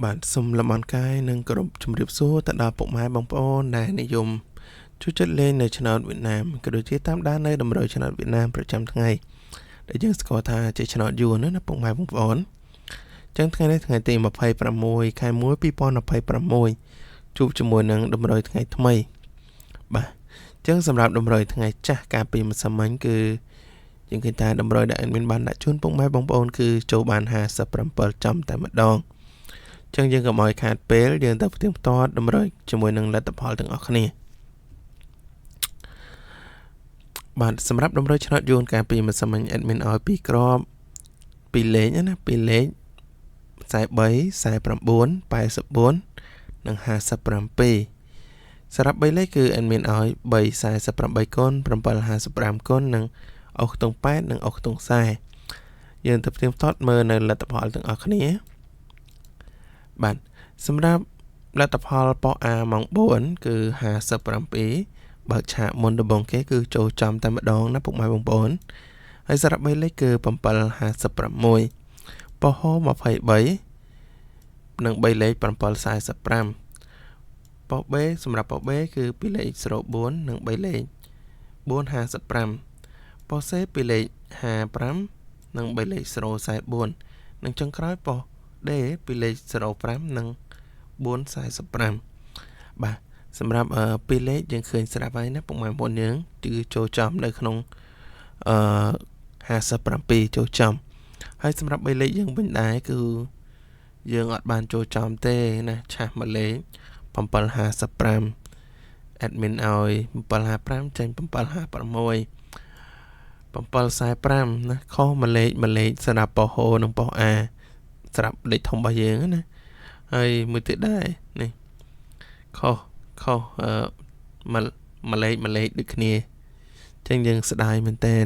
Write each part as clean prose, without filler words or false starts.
បាទសូមលំអរកាយនិងគោរពជំរាបសួរទៅដល់ពុកម៉ែបងប្អូនដែលនិយមជួយចិត្តលេងនៅឆ្នោតវៀតណាមក៏ដូចជាតាមដាននៅតម្រូវឆ្នោតវៀតណាមប្រចាំថ្ងៃដែលយើងស្គាល់ថាជាឆ្នោតយួនណាពុកម៉ែបងប្អូនចឹងថ្ងៃនេះថ្ងៃទី26ខែ1 2026ជួបជាមួយនឹងតម្រូវថ្ងៃថ្មីបាទចឹងសម្រាប់តម្រូវថ្ងៃចាស់កាលពីម្សិលមិញគឺយើងឃើញថាតម្រូវដែលមានបានដាក់ជូនពុកម៉ែបងប្អូនគឺចូលបាន57ចំតែម្ដងចឹងយើងកុំឲ្យខាតពេលយើងទៅផ្ទៀងផ្ទាត់តម្រូវជាមួយនឹងលទ្ធផលទាំងអស់គ្នាបាទសម្រាប់តម្រូវឆ្នោតយួនកាលពីម្សិលមិញ admin ឲ្យពីក្របពីលេខណាពីលេខ43 49 84និង57សម្រាប់3លេខគឺ admin ឲ្យ348គុណ755គុណនិងអុកតុង8និងអុកតុង40យើងទៅផ្ទៀងផ្ទាត់មើលនៅលទ្ធផលទាំងអស់គ្នាបាទសម្រាប់លទ្ធផលប៉ុស A ម៉ោង4គឺ57បើកឆាកមុនដំបូងគេគឺចូលចំតែម្ដងណាពុកម៉ែបងប្អូនហើយសម្រាប់3លេខគឺ756ប៉ុស H 23និង3លេខ745ប៉ុស B សម្រាប់ប៉ុស B គឺពីលេខ04និង3លេខ455ប៉ុស C ពីលេខ55និង3លេខ044និងចុងក្រោយប៉ុសD ពីលេខ05និង445បាទសម្រាប់ពីរលេខយើងឃើញស្រាប់ហើយណាពុកម៉ែបងប្អូនយើងគឺចូលចំនៅក្នុង57ចូលចំហើយសម្រាប់3លេខយើងវិញដែរគឺយើងអត់បានចូលចំទេណាឆាស់មួយលេខ755 admin ឲ្យ755ចេញ756 745ណាខុសមួយលេខសម្រាប់ប៉ុស H និងប៉ុស A សម្រាប់លេខធំរបស់យើងណាហើយមួយទៀតដែរនេះខុសមួយលេខដូចគ្នាអញ្ចឹងយើងស្ដាយមែនតើ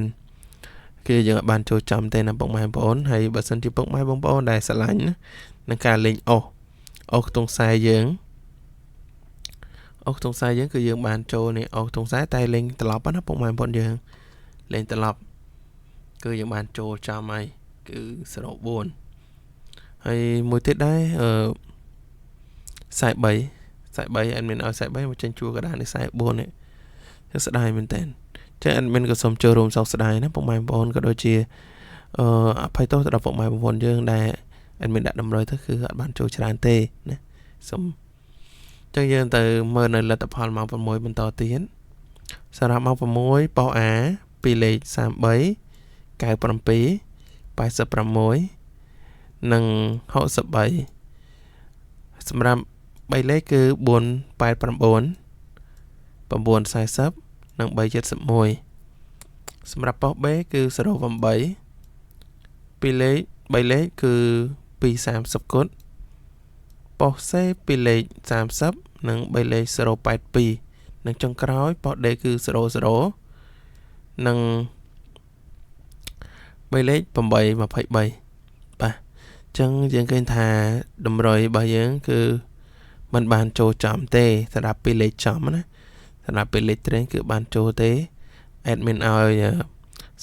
គឺយើងអាចបានចូលចំទេណាពុកម៉ែបងប្អូនហើយបើសិនជាពុកម៉ែបងប្អូនដែលស្រឡាញ់នឹងការលេងអុកខ្ទង់ខ្សែយើងគឺយើងបានចូលនេះអុកខ្ទង់ខ្សែតែលេងត្រឡប់ណាពុកម៉ែបងប្អូនយើងលេងត្រឡប់គឺយើងបានចូលចំហើយគឺ04ហើយមួយទៀតដែរ43 admin ឲ្យ43មកចេញជួរកណ្ដាលនេះ44នេះចឹងស្ដាយមែនតើចឹង admin ក៏សូមចូលរួមសោកស្ដាយណាពុកម៉ែបងប្អូនក៏ដូចជាអភ័យទោសទៅដល់ពុកម៉ែបងប្អូនយើងដែល admin ដាក់តម្រូវទៅគឺអត់បានចូលច្រើនទេណាសូមចឹងយើងទៅមើលនៅលទ្ធផលម៉ោង6បន្តទៀតសម្រាប់ម៉ោង6ប៉ុស A ពីលេខ33 97 86និង63សម្រាប់3លេខគឺ489 940និង371សម្រាប់ប៉ុស B គឺ08ពីលេខ3លេខគឺ230គុណប៉ុស C ពីលេខ30និង3លេខ082និងចុងក្រោយប៉ុស D គឺ00និង3លេខ823បាទអញ្ចឹងយើងឃើញថាតម្រុយរបស់យើងគឺมันបានចូលចំទេសម្រាប់ពីលេខចំណាសម្រាប់ពីលេខត្រេងគឺបានចូលទេ admin ឲ្យ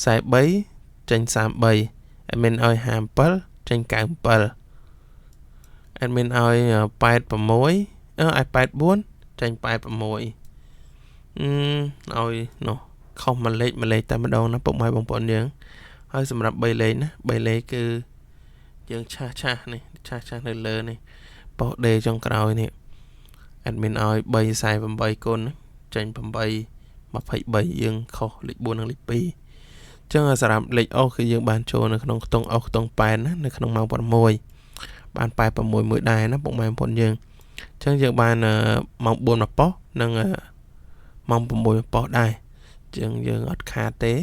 43ចេញ33 admin ឲ្យ57ចេញ97 admin ឲ្យ86ឲ្យ84ចេញ86ឲ្យនោះខុសមួយលេខតែម្ដងណាពុកម៉ែបងប្អូនយើងហើយសម្រាប់3លេខណា3លេខគឺយើងឆាស់នេះឆាស់នៅលើនេះប៉ុស D ចុងក្រោយនេះ admin ឲ្យ348គុណចេញ823យើងខុសលេខ4និងលេខ2អញ្ចឹងសម្រាប់លេខអុកគឺយើងបានចូលនៅក្នុងខ្ទង់អុកខ្ទង់8ណានៅក្នុងម៉ោង6បាន86មួយដែរណាពុកម៉ែបងប្អូនយើងអញ្ចឹងយើងបានម៉ោង4មួយប៉ុសនិងម៉ោង6មួយប៉ុសដែរអញ្ចឹងយើងអត់ខាតទេ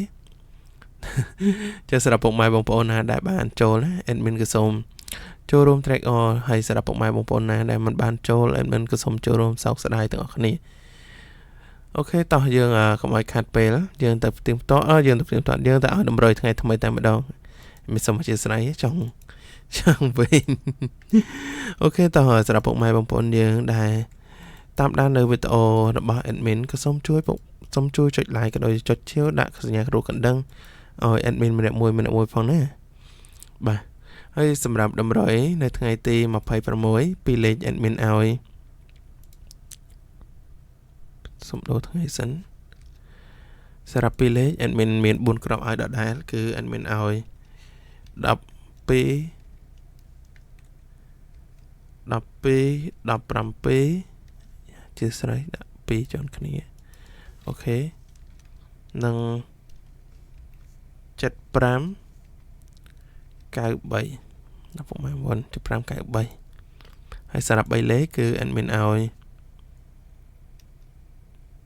ចឹងសម្រាប់ពុកម៉ែបងប្អូនណាដែលបានចូលណា admin ក៏សូមចូលរួម track all ហើយសម្រាប់ពុកម៉ែបងប្អូនណាដែលមិនបានចូល admin ក៏សូមចូលរួមសោកស្ដាយទាំងអស់គ្នាអូខេតោះយើងកុំឲ្យខាត់ពេលយើងទៅផ្ទៀងផ្ទាត់យើងទៅឲ្យតម្រុយថ្ងៃថ្មីតែម្ដងមានសូមអធិស្ឋានចង់វិញអូខេតោះសម្រាប់ពុកម៉ែបងប្អូនយើងដែលតាមដាននៅវីដេអូរបស់ admin ក៏សូមជួយចុច like ក៏ដូចចុចឈៀវដាក់សញ្ញាគ្រូកណ្ដឹងឲ្យ admin ម្នាក់មួយផងណាបាទ ហើយសម្រាប់តម្រុយនៅថ្ងៃទី26ពីលេខ admin ឲ្យសុំដូរថ្ងៃសិនសម្រាប់ពីលេខ admin មាន4គ្រាប់ឲ្យដដែលគឺ admin ឲ្យ12 17ជាស្រ័យដាក់2ជាន់គ្នាអូខេនិង75 93ដល់ពុកម៉ែបងប្អូន75 93ហើយសម្រាប់3លេខគឺ admin ឲ្យ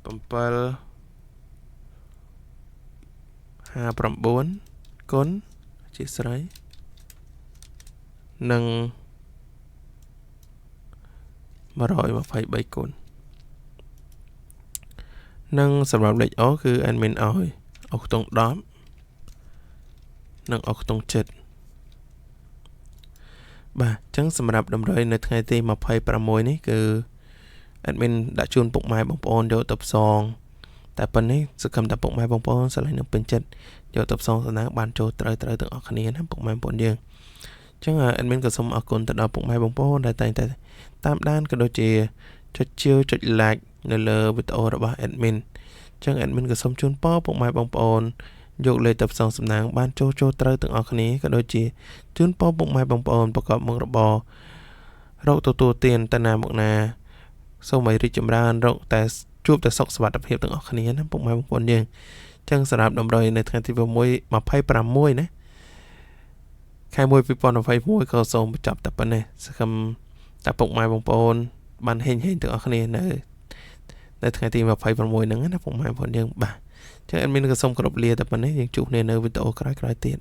7 59គុណជាស្រ័យនិង123គុណនិងសម្រាប់លេខ O គឺ admin ឲ្យអុកខ្ទង់10និងអុកខ្ទង់7បាទអញ្ចឹងសម្រាប់តម្រុយនៅថ្ងៃទី26នេះគឺ admin ដាក់ជូនពុកម៉ែបងប្អូនយកទៅផ្សងតែប៉ុណ្នេះសង្ឃឹមថាពុកម៉ែបងប្អូនស្រឡាញ់នឹងពេញចិត្តយកទៅផ្សងសំណាងបានចូលត្រូវទាំងអស់គ្នាណាពុកម៉ែបងប្អូនយើងអញ្ចឹង admin ក៏សូមអរគុណទៅដល់ពុកម៉ែបងប្អូនដែលតែងតែតាមដានក៏ដូចជាចុចជាវចុច like នៅលើវីដេអូរបស់ admin អញ្ចឹង admin ក៏សូមជូនពរពុកម៉ែបងប្អូនយកលេខទៅផ្សងសំណាងបានចូលត្រូវទាំងអស់គ្នាក៏ដូចជាជូនពរពុកម៉ែបងប្អូនប្រកបមុខរបររកទទួលទានតាណាមកណាសូមឲ្យរីកចម្រើនរកតែជួបតែសុខសុវត្ថិភាពទាំងអស់គ្នាណាពុកម៉ែបងប្អូនយើងអញ្ចឹងសម្រាប់តម្រុយនៅថ្ងៃទី26ណាខែ1 2021ក៏សូមបញ្ចប់តែប៉ុណ្ណេះសង្ឃឹមតែពុកម៉ែបងប្អូនបានហេងទាំងអស់គ្នានៅថ្ងៃទី26ហ្នឹងណាពុកម៉ែបងប្អូនយើងបាទអញ្ចឹង admin ក៏សូមគោរពលាតែប៉ុណ្ណេះយើងជួបគ្នានៅវីដេអូក្រោយៗទៀត